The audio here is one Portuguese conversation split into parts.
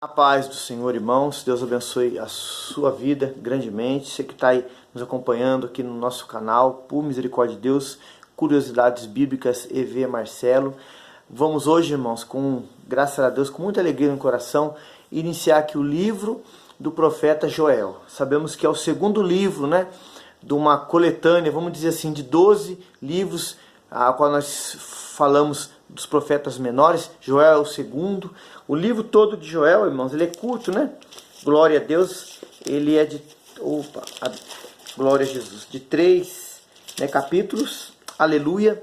A paz do Senhor, irmãos. Deus abençoe a sua vida grandemente. Você que está aí nos acompanhando aqui no nosso canal, por misericórdia de Deus, Curiosidades Bíblicas EV Marcelo. Vamos hoje, irmãos, com graças a Deus, com muita alegria no coração, iniciar aqui o livro do profeta Joel. Sabemos que é o segundo livro, né, de uma coletânea, vamos dizer assim, de 12 livros, a qual nós falamos dos profetas menores. Joel é o segundo. O livro todo de Joel, irmãos, ele é curto, né? Glória a Deus. Ele é de... glória a Jesus. De 3, né, capítulos. Aleluia.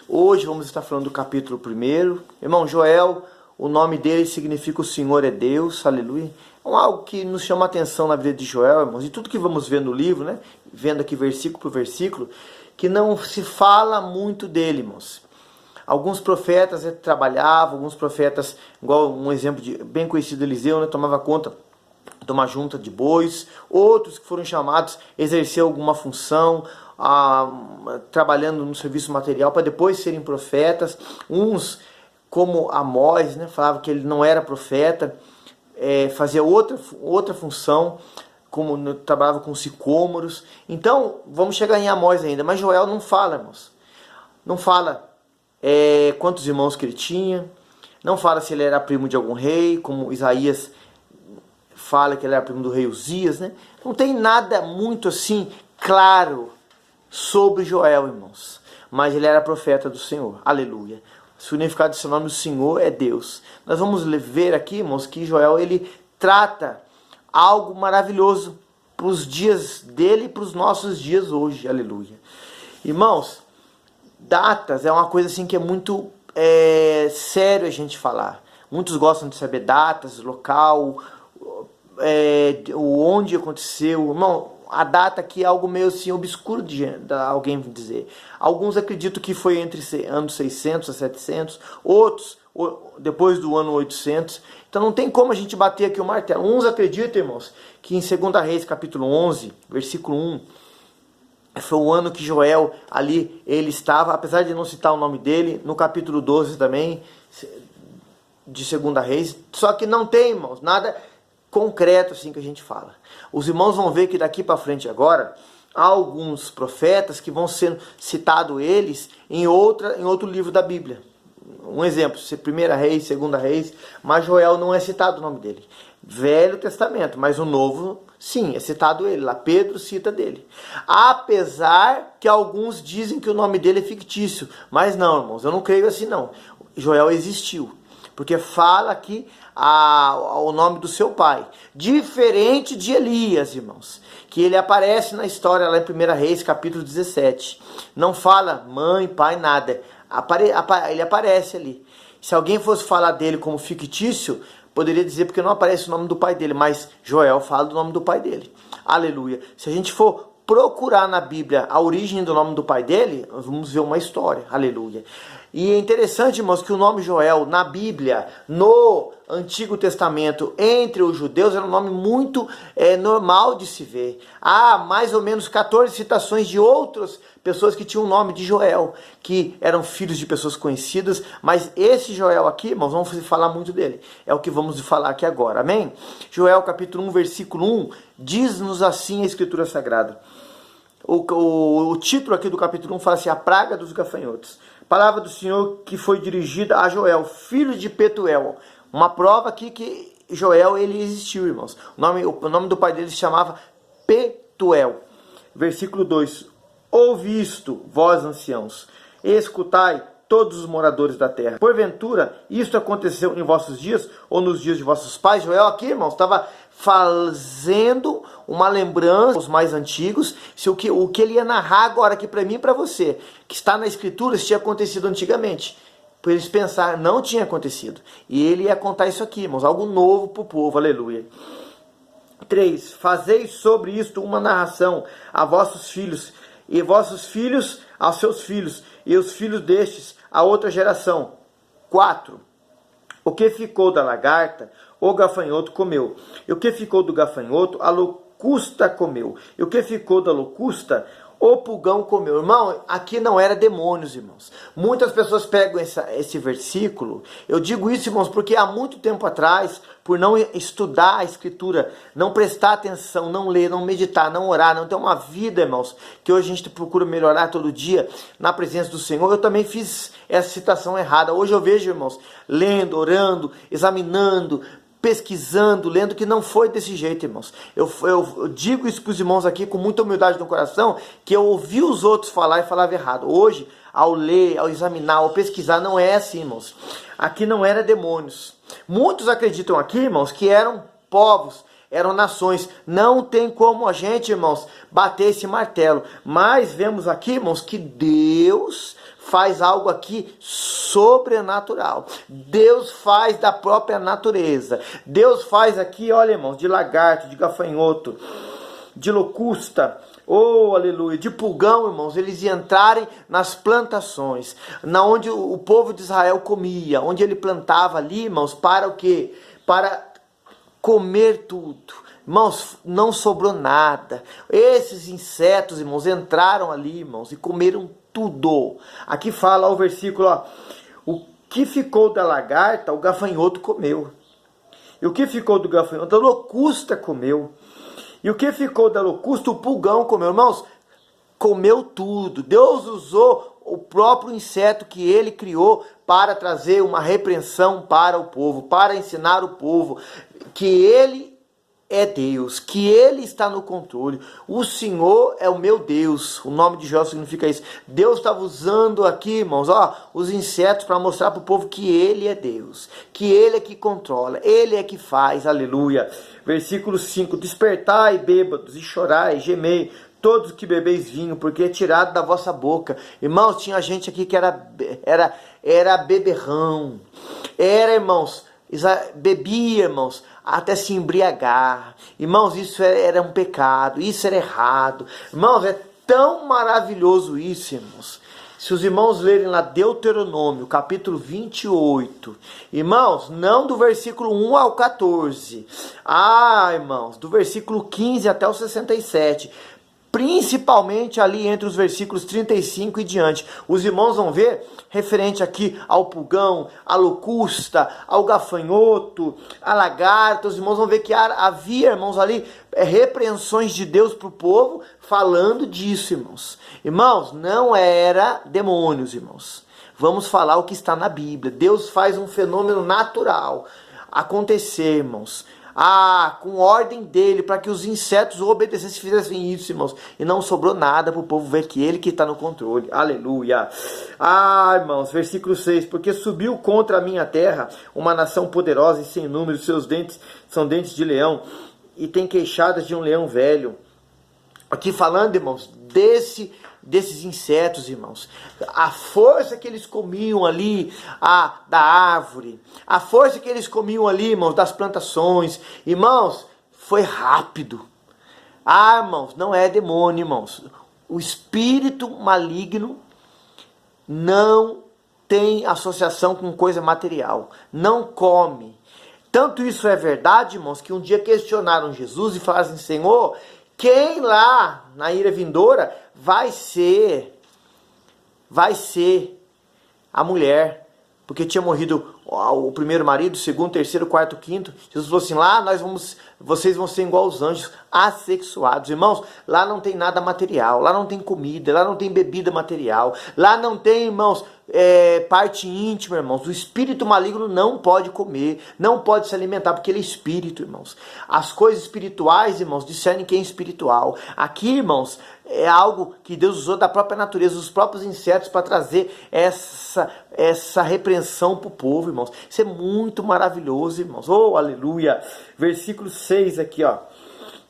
Hoje vamos estar falando do capítulo 1. Irmão, Joel, o nome dele significa o Senhor é Deus. Aleluia. É algo que nos chama a atenção na vida de Joel, irmãos. E tudo que vamos ver no livro, né? Vendo aqui versículo por versículo, que não se fala muito dele, irmãos. Alguns profetas trabalhavam, alguns profetas, igual um exemplo de bem conhecido Eliseu, né, tomava conta de uma junta de bois. Outros que foram chamados a exercer alguma função, trabalhando no serviço material para depois serem profetas. Uns, como Amós, né, falavam que ele não era profeta, fazia outra função, como trabalhava com sicômoros. Então, vamos chegar em Amós ainda, mas Joel não fala, irmãos. Não fala quantos irmãos que ele tinha, não fala se ele era primo de algum rei, como Isaías fala que ele era primo do rei Uzias, né? Não tem nada muito assim claro sobre Joel, irmãos, mas ele era profeta do Senhor. Aleluia. O significado do seu nome, o Senhor é Deus. Nós vamos ver aqui, irmãos, que Joel ele trata algo maravilhoso para os dias dele e para os nossos dias hoje. Aleluia. Irmãos, datas é uma coisa assim que é muito sério a gente falar. Muitos gostam de saber datas, local, onde aconteceu. Irmão, a data aqui é algo meio assim obscuro de alguém dizer. Alguns acreditam que foi entre anos 600 a 700, outros depois do ano 800. Então não tem como a gente bater aqui o martelo. Uns acreditam, irmãos, que em 2 Reis capítulo 11, versículo 1, foi o ano que Joel ali ele estava, apesar de não citar o nome dele, no capítulo 12 também, de 2 Reis. Só que não tem, irmãos, nada concreto assim que a gente fala. Os irmãos vão ver que daqui para frente agora, há alguns profetas que vão ser citados eles em outro livro da Bíblia. Um exemplo, 1 Reis, 2 Reis, mas Joel não é citado o nome dele. Velho Testamento, mas o Novo, sim, é citado ele lá. Pedro cita dele. Apesar que alguns dizem que o nome dele é fictício. Mas não, irmãos, eu não creio assim não. Joel existiu. Porque fala aqui o nome do seu pai. Diferente de Elias, irmãos. Que ele aparece na história lá em 1 Reis, capítulo 17. Não fala mãe, pai, nada. Ele aparece ali. Se alguém fosse falar dele como fictício, poderia dizer porque não aparece o nome do pai dele, mas Joel fala do nome do pai dele. Aleluia. Se a gente for procurar na Bíblia a origem do nome do pai dele, nós vamos ver uma história. Aleluia. E é interessante, irmãos, que o nome Joel na Bíblia, no Antigo Testamento, entre os judeus, era um nome muito normal de se ver. Há mais ou menos 14 citações de outras pessoas que tinham o nome de Joel, que eram filhos de pessoas conhecidas, mas esse Joel aqui, irmãos, vamos falar muito dele. É o que vamos falar aqui agora, amém? Joel capítulo 1, versículo 1, diz-nos assim a Escritura Sagrada. O título aqui do capítulo 1 fala assim, a praga dos gafanhotos. Palavra do Senhor que foi dirigida a Joel, filho de Petuel. Uma prova aqui que Joel ele existiu, irmãos. O nome do pai dele se chamava Petuel. Versículo 2. Ouvi isto, vós anciãos, e escutai todos os moradores da terra. Porventura, isto aconteceu em vossos dias, ou nos dias de vossos pais? Joel aqui, irmãos, estava fazendo uma lembrança aos mais antigos, se o que ele ia narrar agora aqui para mim e para você, que está na Escritura, se tinha acontecido antigamente. Por eles pensar, não tinha acontecido. E ele ia contar isso aqui, irmãos, algo novo para o povo, aleluia. 3. Fazeis sobre isto uma narração a vossos filhos, e vossos filhos aos seus filhos, e os filhos destes a outra geração. 4. O que ficou da lagarta, o gafanhoto comeu. E o que ficou do gafanhoto, a locusta comeu. E o que ficou da locusta, o pulgão comeu. Irmão, aqui não era demônios, irmãos. Muitas pessoas pegam esse versículo. Eu digo isso, irmãos, porque há muito tempo atrás, por não estudar a Escritura, não prestar atenção, não ler, não meditar, não orar, não ter uma vida, irmãos, que hoje a gente procura melhorar todo dia na presença do Senhor, eu também fiz essa citação errada. Hoje eu vejo, irmãos, lendo, orando, examinando, pesquisando, lendo, que não foi desse jeito, irmãos. Eu digo isso para os irmãos aqui com muita humildade no coração, que eu ouvi os outros falar e falava errado. Hoje, ao ler, ao examinar, ao pesquisar, não é assim, irmãos. Aqui não era demônios. Muitos acreditam aqui, irmãos, que eram povos, eram nações. Não tem como a gente, irmãos, bater esse martelo. Mas vemos aqui, irmãos, que Deus faz algo aqui sobrenatural. Deus faz da própria natureza. Deus faz aqui, olha, irmãos, de lagarto, de gafanhoto, de locusta, oh, aleluia, de pulgão, irmãos, eles entrarem nas plantações, na onde o povo de Israel comia, onde ele plantava ali, irmãos, para o quê? Para comer tudo. Irmãos, não sobrou nada. Esses insetos, irmãos, entraram ali, irmãos, e comeram tudo. Aqui fala o versículo, ó, o que ficou da lagarta, o gafanhoto comeu. E o que ficou do gafanhoto, a locusta comeu. E o que ficou da locusta, o pulgão comeu. Irmãos, comeu tudo. Deus usou o próprio inseto que ele criou para trazer uma repreensão para o povo, para ensinar o povo que ele é Deus, que ele está no controle. O Senhor é o meu Deus. O nome de Jó significa isso. Deus estava usando aqui, irmãos, ó, os insetos para mostrar para o povo que ele é Deus, que ele é que controla, ele é que faz. Aleluia. Versículo 5: despertai, bêbados, e chorai, gemei, todos que bebeis vinho, porque é tirado da vossa boca. Irmãos, tinha gente aqui que era beberrão. Era, irmãos, bebia, irmãos, até se embriagar. Irmãos, isso era um pecado, isso era errado. Irmãos, é tão maravilhoso isso, irmãos. Se os irmãos lerem lá Deuteronômio, capítulo 28, irmãos, não do versículo 1 ao 14, irmãos, do versículo 15 até o 67, principalmente ali entre os versículos 35 e diante. Os irmãos vão ver, referente aqui ao pulgão, à locusta, ao gafanhoto, à lagarta, os irmãos vão ver que havia, irmãos, ali repreensões de Deus para o povo, falando disso, irmãos. Irmãos, não era demônios, irmãos. Vamos falar o que está na Bíblia. Deus faz um fenômeno natural acontecer, irmãos. Com ordem dele, para que os insetos obedecessem e fizessem isso, irmãos. E não sobrou nada para o povo ver que ele que está no controle. Aleluia. Irmãos, versículo 6. Porque subiu contra a minha terra uma nação poderosa e sem número, seus dentes são dentes de leão, e tem queixadas de um leão velho. Aqui falando, irmãos, desses insetos, irmãos, a força que eles comiam ali da árvore, a força que eles comiam ali, irmãos, das plantações, irmãos, foi rápido. Irmãos, não é demônio, irmãos. O espírito maligno não tem associação com coisa material, não come. Tanto isso é verdade, irmãos, que um dia questionaram Jesus e falaram assim: Senhor, quem lá na ira vindoura vai ser a mulher? Porque tinha morrido o primeiro marido, o segundo, terceiro, quarto, quinto. Jesus falou assim: lá vocês vão ser igual aos anjos, assexuados. Irmãos, lá não tem nada material, lá não tem comida, lá não tem bebida material, lá não tem, irmãos, parte íntima, irmãos. O espírito maligno não pode comer, não pode se alimentar, porque ele é espírito, irmãos. As coisas espirituais, irmãos, discernem quem é espiritual. Aqui, irmãos, é algo que Deus usou da própria natureza, os próprios insetos, para trazer essa repreensão para o povo, irmãos. Isso é muito maravilhoso, irmãos. Oh, aleluia. Versículo 6 aqui, ó.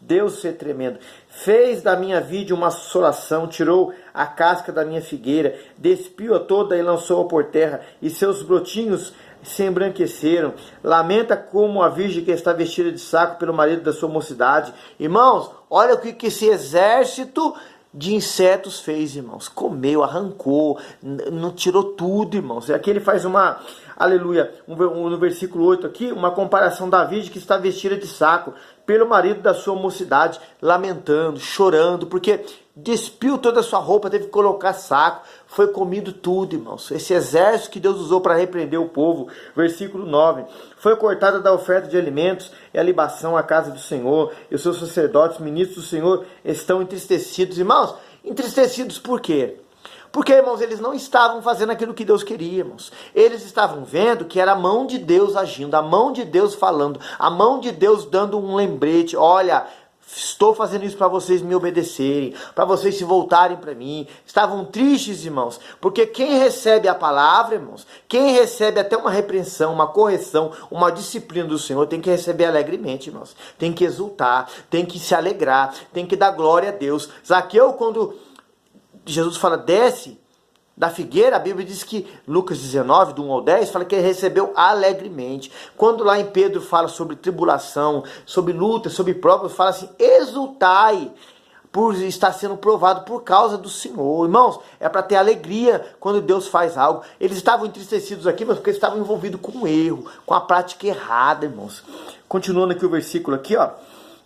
Deus é tremendo. Fez da minha vide uma assolação, tirou a casca da minha figueira, despiu-a toda e lançou-a por terra, e seus brotinhos se embranqueceram. Lamenta como a virgem que está vestida de saco pelo marido da sua mocidade. Irmãos, olha o que esse exército de insetos fez, irmãos. Comeu, arrancou, não tirou tudo, irmãos. E aqui ele faz no versículo 8 aqui, uma comparação da virgem que está vestida de saco pelo marido da sua mocidade, lamentando, chorando, porque despiu toda a sua roupa, teve que colocar saco, foi comido tudo, irmãos. Esse exército que Deus usou para repreender o povo. Versículo 9. Foi cortada da oferta de alimentos e a libação à casa do Senhor, e os seus sacerdotes, ministros do Senhor, estão entristecidos. Irmãos, entristecidos por quê? Porque, irmãos, eles não estavam fazendo aquilo que Deus queria, irmãos. Eles estavam vendo que era a mão de Deus agindo, a mão de Deus falando, a mão de Deus dando um lembrete. Olha, estou fazendo isso para vocês me obedecerem, para vocês se voltarem para mim. Estavam tristes, irmãos, porque quem recebe a palavra, irmãos, quem recebe até uma repreensão, uma correção, uma disciplina do Senhor, tem que receber alegremente, irmãos. Tem que exultar, tem que se alegrar, tem que dar glória a Deus. Zaqueu, quando Jesus fala, desce da figueira, a Bíblia diz que, Lucas 19, do 1 ao 10, fala que ele recebeu alegremente. Quando lá em Pedro fala sobre tribulação, sobre luta, sobre provas, fala assim, exultai por estar sendo provado por causa do Senhor. Irmãos, é para ter alegria quando Deus faz algo. Eles estavam entristecidos aqui, mas porque eles estavam envolvidos com um erro, com a prática errada, irmãos. Continuando aqui o versículo aqui, ó.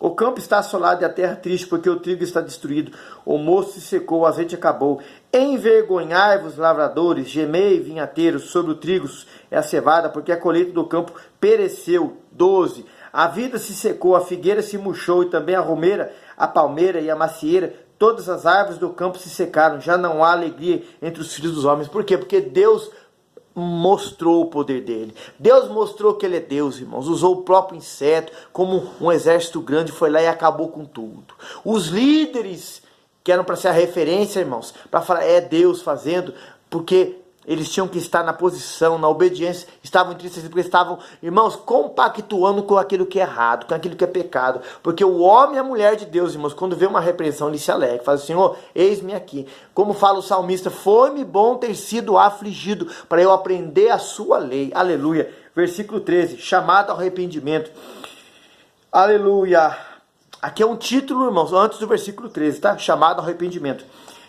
O campo está assolado e a terra triste, porque o trigo está destruído. O moço se secou, o azeite acabou. Envergonhai-vos, lavradores, gemei, vinhateiros, sobre o trigo e a cevada, porque a colheita do campo pereceu. 12. A vida se secou, a figueira se murchou, e também a romeira, a palmeira e a macieira. Todas as árvores do campo se secaram. Já não há alegria entre os filhos dos homens. Por quê? Porque Deus mostrou o poder dele. Deus mostrou que ele é Deus, irmãos. Usou o próprio inseto como um exército grande, foi lá e acabou com tudo. Os líderes que eram para ser a referência, irmãos, para falar é Deus fazendo, porque eles tinham que estar na posição, na obediência, estavam entristecidos porque estavam, irmãos, compactuando com aquilo que é errado, com aquilo que é pecado. Porque o homem e a mulher de Deus, irmãos, quando vê uma repreensão, ele se alegra, fala, Senhor, eis-me aqui. Como fala o salmista, foi-me bom ter sido afligido, para eu aprender a sua lei. Aleluia. Versículo 13, chamado ao arrependimento. Aleluia. Aqui é um título, irmãos, antes do versículo 13, tá? Chamado ao arrependimento.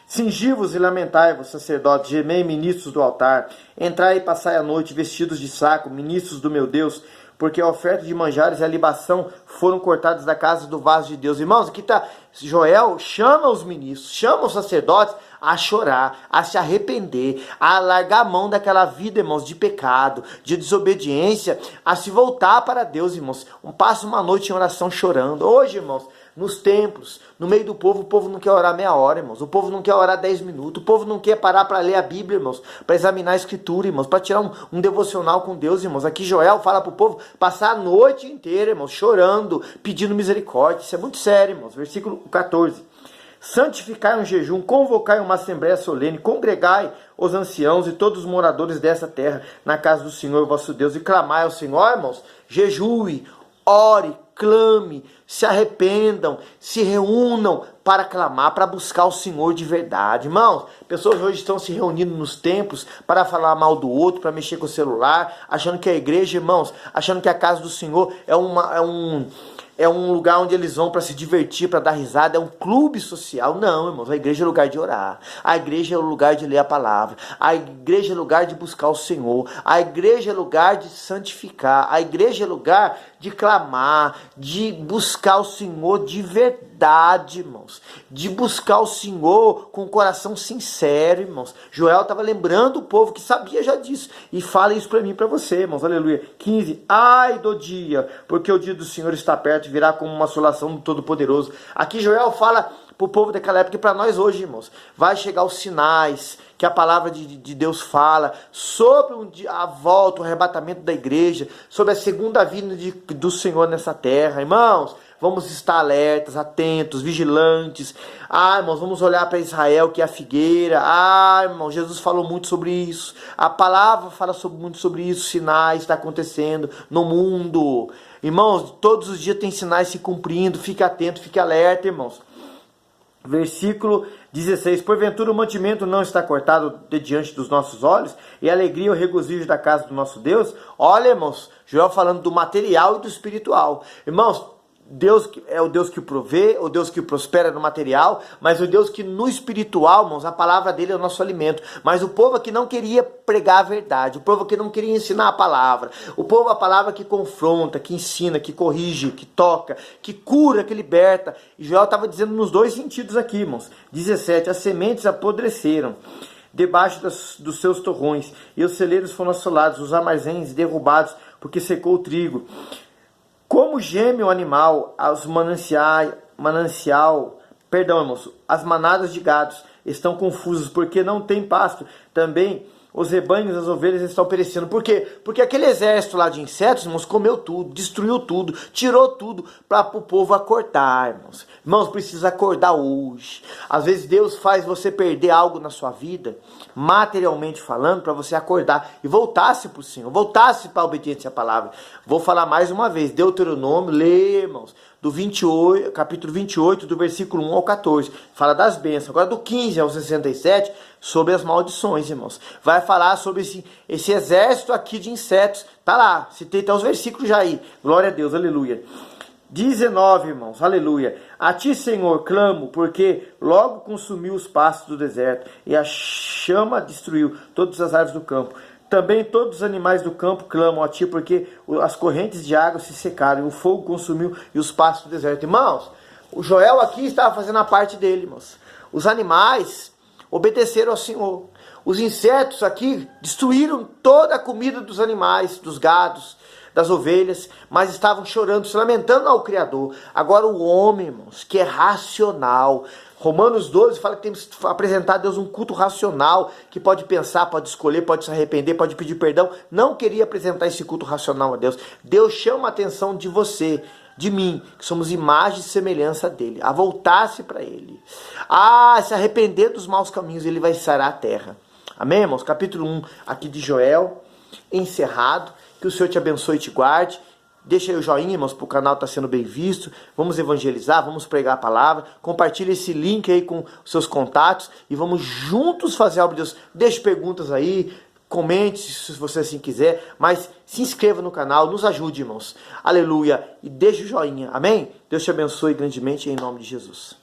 Cingi-vos e lamentai-vos, sacerdotes, gemei, ministros do altar. Entrai e passai a noite, vestidos de saco, ministros do meu Deus, porque a oferta de manjares e a libação foram cortadas da casa do vaso de Deus. Irmãos, aqui está Joel, chama os ministros, chama os sacerdotes a chorar, a se arrepender, a largar a mão daquela vida, irmãos, de pecado, de desobediência, a se voltar para Deus, irmãos. Passa uma noite em oração chorando. Hoje, irmãos, nos templos, no meio do povo, o povo não quer orar meia hora, irmãos. O povo não quer orar 10 minutos. O povo não quer parar para ler a Bíblia, irmãos. Para examinar a Escritura, irmãos. Para tirar um devocional com Deus, irmãos. Aqui Joel fala para o povo passar a noite inteira, irmãos, chorando, pedindo misericórdia. Isso é muito sério, irmãos. Versículo 14. Santificai um jejum, convocai uma assembléia solene, congregai os anciãos e todos os moradores dessa terra na casa do Senhor vosso Deus e clamai ao Senhor, irmãos. Jejue, ore, clame, se arrependam, se reúnam para clamar, para buscar o Senhor de verdade. Irmãos, pessoas hoje estão se reunindo nos templos para falar mal do outro, para mexer com o celular, achando que a igreja, irmãos, achando que a casa do Senhor é um lugar onde eles vão para se divertir, para dar risada, é um clube social. Não, irmãos, a igreja é lugar de orar, a igreja é o lugar de ler a palavra, a igreja é lugar de buscar o Senhor, a igreja é lugar de santificar, a igreja é lugar de clamar, de buscar o Senhor de verdade, irmãos, de buscar o Senhor com o coração sincero, irmãos. Joel estava lembrando o povo que sabia já disso, e fala isso para mim e para você, irmãos, aleluia. 15, ai do dia, porque o dia do Senhor está perto, virá como uma assolação do Todo-Poderoso. Aqui Joel fala para o povo daquela época e para nós hoje, irmãos, vai chegar os sinais que a palavra de Deus fala sobre a volta, o arrebatamento da igreja, sobre a segunda vinda do Senhor nessa terra. Irmãos, vamos estar alertas, atentos, vigilantes. Irmãos, vamos olhar para Israel, que é a figueira. Irmãos, Jesus falou muito sobre isso. A palavra fala muito sobre isso. Sinais está acontecendo no mundo. Irmãos, todos os dias tem sinais se cumprindo. Fique atento, fique alerta, irmãos. Versículo 16. Porventura o mantimento não está cortado de diante dos nossos olhos, e a alegria e o regozijo da casa do nosso Deus? Olha, irmãos, Joel falando do material e do espiritual. Irmãos, Deus é o Deus que provê, o Deus que prospera no material, mas o Deus que no espiritual, irmãos, a palavra dele é o nosso alimento. Mas o povo aqui não queria pregar a verdade, o povo aqui não queria ensinar a palavra. O povo, a palavra que confronta, que ensina, que corrige, que toca, que cura, que liberta. E Joel estava dizendo nos dois sentidos aqui, irmãos. 17, as sementes apodreceram debaixo dos seus torrões, e os celeiros foram assolados, os armazéns derrubados, porque secou o trigo. Como geme o animal, as irmãos, as manadas de gados estão confusas, porque não tem pasto. Também os rebanhos, as ovelhas estão perecendo. Por quê? Porque aquele exército lá de insetos, irmãos, comeu tudo, destruiu tudo, tirou tudo para o povo acordar, irmãos. Irmãos, precisa acordar hoje. Às vezes Deus faz você perder algo na sua vida, materialmente falando, para você acordar e voltar-se para o Senhor, voltar-se para a obediência à palavra. Vou falar mais uma vez, Deuteronômio, lê, irmãos, do 28, capítulo 28, do versículo 1 ao 14, fala das bênçãos. Agora do 15 ao 67, sobre as maldições, irmãos. Vai falar sobre esse exército aqui de insetos. Tá lá, citei até os versículos já aí. Glória a Deus, aleluia. 19, irmãos, aleluia. A ti, Senhor, clamo, porque logo consumiu os pastos do deserto, e a chama destruiu todas as árvores do campo. Também todos os animais do campo clamam a ti, porque as correntes de água se secaram, e o fogo consumiu e os pastos do deserto. Irmãos, o Joel aqui estava fazendo a parte dele, irmãos. Os animais obedeceram ao Senhor. Os insetos aqui destruíram toda a comida dos animais, dos gados, das ovelhas, mas estavam chorando, se lamentando ao Criador. Agora o homem, irmãos, que é racional. Romanos 12 fala que temos que apresentar a Deus um culto racional, que pode pensar, pode escolher, pode se arrepender, pode pedir perdão. Não queria apresentar esse culto racional a Deus. Deus chama a atenção de você, de mim, que somos imagem e semelhança dele, a voltar-se para ele, a se arrepender dos maus caminhos, ele vai sarar a terra. Amém, irmãos? Capítulo 1 aqui de Joel, encerrado. Que o Senhor te abençoe e te guarde. Deixa aí o joinha, irmãos, para o canal estar sendo bem visto. Vamos evangelizar, vamos pregar a palavra. Compartilhe esse link aí com os seus contatos e vamos juntos fazer a obra de Deus. Deixe perguntas aí, comente se você assim quiser, mas se inscreva no canal, nos ajude, irmãos. Aleluia. E deixe o joinha. Amém? Deus te abençoe grandemente em nome de Jesus.